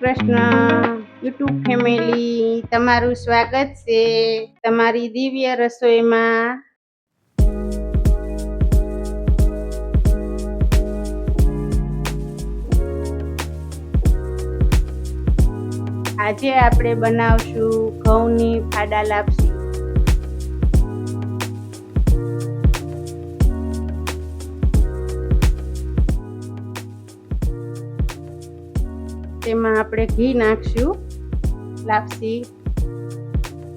Krishna YouTube family, તમારું સ્વાગત છે તમારી દિવ્ય રસોઈમાં. આજે આપણે બનાવશું ઘઉંની ફાડા લાપસી. તેમાં આપણે ઘી નાખશું લાપસી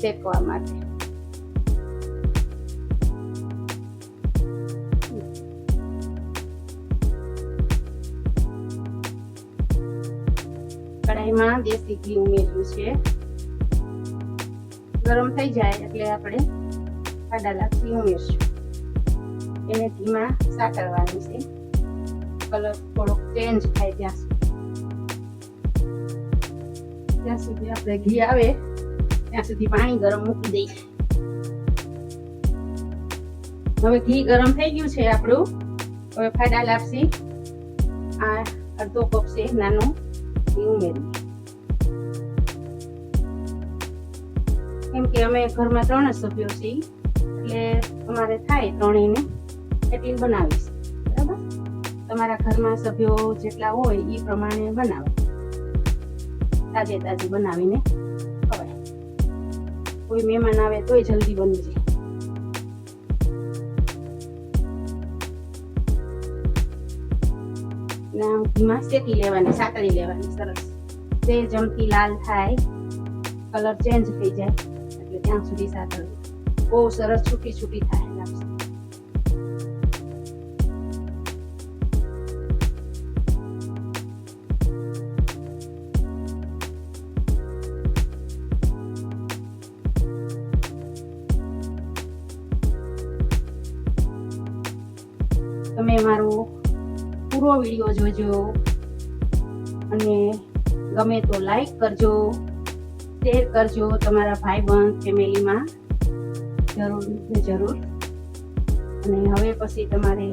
શેકવા માટે. કઢાઈમાં દેશી ઘી ઉમેર્યું છે. ગરમ થઈ જાય એટલે આપણે ફાડા લાપસી ઉમેરશું. એને ધીમા સાતળવાની છે, કલર થોડોક ચેન્જ થાય ત્યાં સુધી આપણે ઘી આવે ત્યાં સુધી પાણી ગરમ મૂકી દઈએ. હવે ઘી ગરમ થઈ ગયું છે આપણું. હવે ફાડા લાપસી આ અડધો કપ છે નાનો ઘી ઉમેરીએ. કેમ કે અમે ઘરમાં 3 જ સભ્યો છીએ એટલે અમારે થાય ત્રણેયને એટલી બનાવીશ. બરાબર, તમારા ઘરમાં સભ્યો જેટલા હોય એ પ્રમાણે બનાવો. તાજે તાજી બનાવીને ખવાય. કોઈ મહેમાન આવે તોય જલ્દી બની જાય. ઘીમાં શેકી લેવાની, સાતળી લેવાની સરસ. તે જમતી લાલ થાય, કલર ચેન્જ થઈ જાય એટલે ત્યાં સુધી સાતળવું. બહુ સરસ છૂટી છૂટી થાય લાપસી. તમે મારો પૂરો વિડીયો જોજો અને ગમે તો લાઈક કરજો, શેર કરજો તમારા ભાઈબંધ ફેમિલીમાં જરૂર ને જરૂર. અને હવે પછી તમારે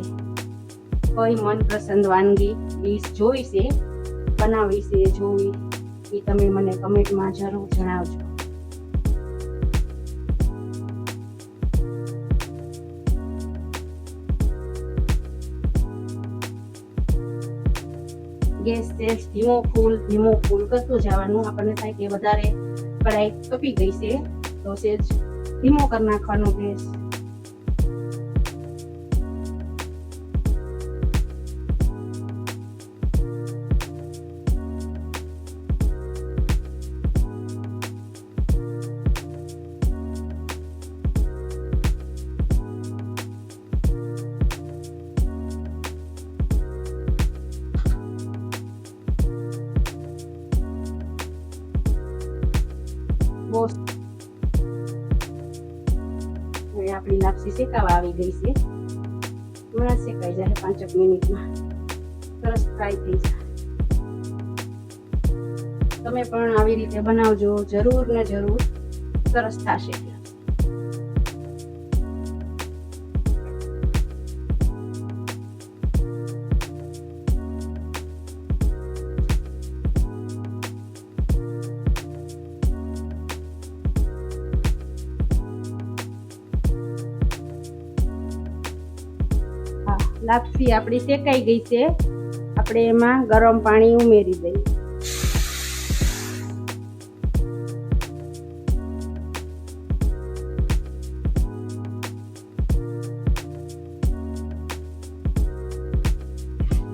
કોઈ મનપસંદ વાનગી ડીશ જોઈ છે, બનાવી છે, જોઈ એ તમે મને કમેન્ટમાં જરૂર જણાવજો. ગેસ સેજ ધીમો ફૂલ કરતું જવાનું. આપણને થાય કે વધારે કઢાઈ તપી ગઈ છે તો સેજ ધીમો કરી નાખવાનો ગેસ. હવે આપણી લાપસી શેકાવા આવી ગઈ છે. હમણાં શેકાઈ જાય 5 મિનિટમાં સરસ ફ્રાય થઈ જાય. તમે પણ આવી રીતે બનાવજો, જરૂર ને જરૂર સરસ થશે. લાપસી આપણી શેકાઈ ગઈ છે. આપણે એમાં ગરમ પાણી ઉમેરી દઈએ.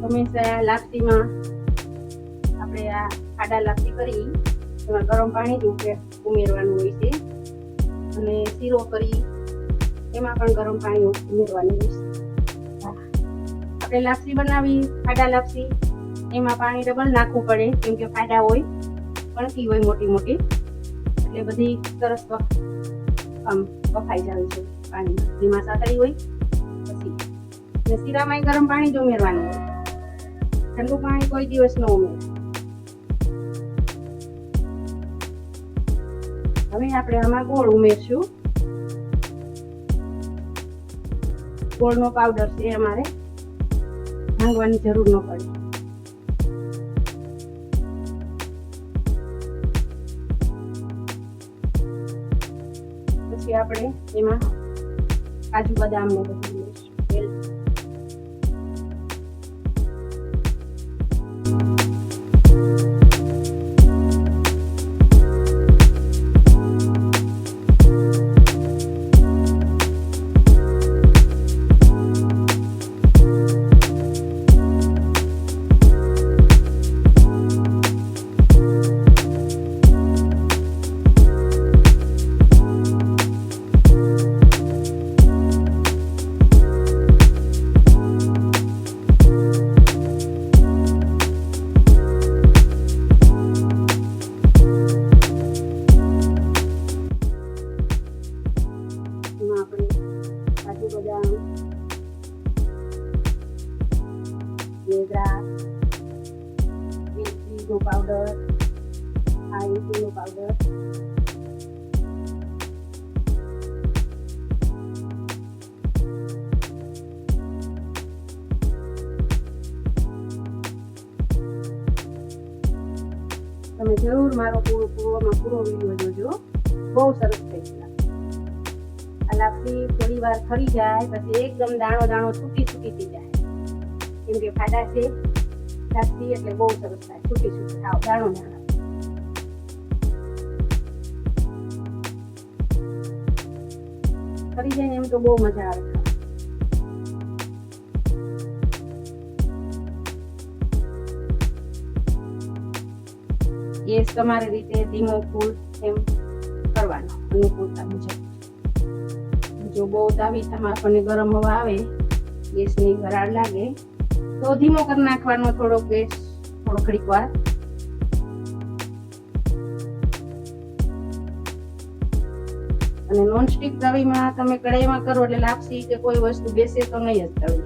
હંમેશા લાપસીમાં આપણે આ ફાડા લાપસી કરી એમાં ગરમ પાણી જ ઉમેરવાનું હોય છે. અને શીરો કરી એમાં પણ ગરમ પાણી ઉમેરવાનું હોય છે. આપણે લાપસી બનાવી ફાડા લાપસી એમાં પાણી ડબલ નાખવું પડે, કેમ કે ફાડા હોય કણકી હોય મોટી મોટી એટલે બધી સરસ આમ બફાઈ જાય છે પાણીમાં. ધીમા સાતળી હોય પછી શીરામાં ગરમ પાણી જ ઉમેરવાનું હોય. ઠંડુ પાણી કોઈ દિવસ ન ઉમેરે. હવે આપણે આમાં ગોળ ઉમેરશું. ગોળનો પાવડર છે અમારે, ભાંગવાની જરૂર ન પડે. પછી આપણે એમાં કાજુ બદામ ને બધું ઉમેરીશું. તેલ આપણે કાજુ બદામ, મેથીનો પાવડર, આ ઇલાયચીનો પાવડર, તમે જરૂર મારો પૂરો વિડીયો જોજો. બહુ સરસ થઈ ગયું. આ લાપસી થોડી વાર ખરી જાય પછી એકદમ દાણો છૂટી થઈ જાય, કેમ કે ફાડા છે લાપસી એટલે બહુ સરસ થાય. છૂટી થાવ દાણો ખરી જાય ને એમ તો બહુ મજા આવે. ગેસ તમારી રીતે ધીમો ફૂલ એમ કરવાનો અનુકૂળતા મુજબ. જો બહુ તાવીથામાં આપણને ગરમ હવા આવે, ગેસની વરાળ લાગે તો ધીમો કરી નાખવાનો થોડો ગેસ, થોડો ઘડીક વાર. અને નોનસ્ટિક તવીમાં તમે કઢાઈમાં કરો એટલે લાપસી કે કોઈ વસ્તુ બેસે તો નહીં જ તળી.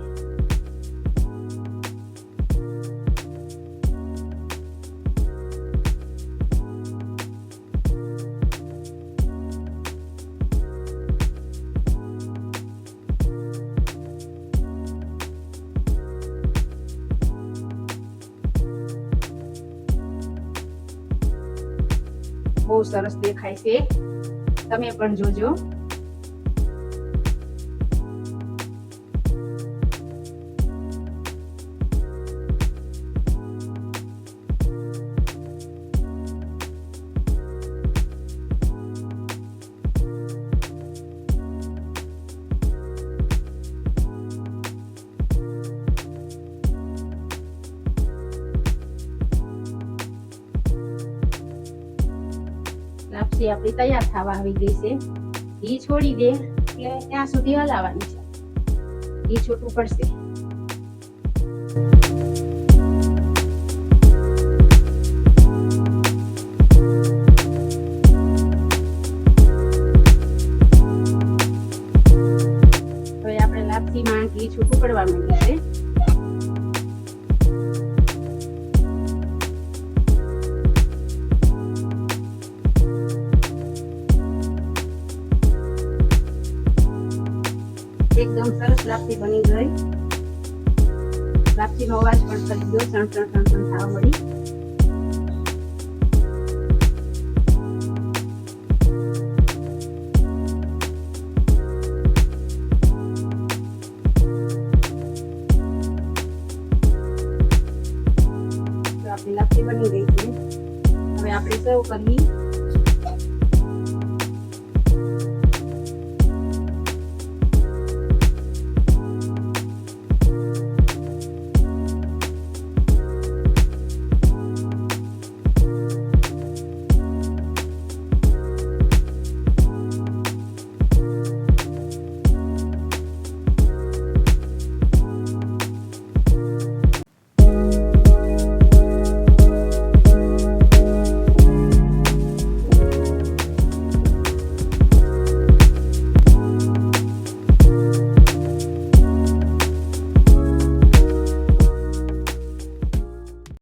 બહુ સરસ દેખાય છે, તમે પણ જોજો. લાપસી આપણી તૈયાર થવા આવી ગઈ છે. ઘી છોડી દે એટલે ત્યાં સુધી હલાવવાની છે. ઘી છૂટું પડશે. હવે આપણે લાપસીમાં ઘી છૂટું પડવા માંડ્યું છે. એકદમ સરસ લાપસી બની ગઈ. લાપસીનો અવાજ પણ કરી ગયો, સણ થવા મળી. તો આપણી લાપસી બની ગઈ છે. હવે આપણે સર્વ કરીએ.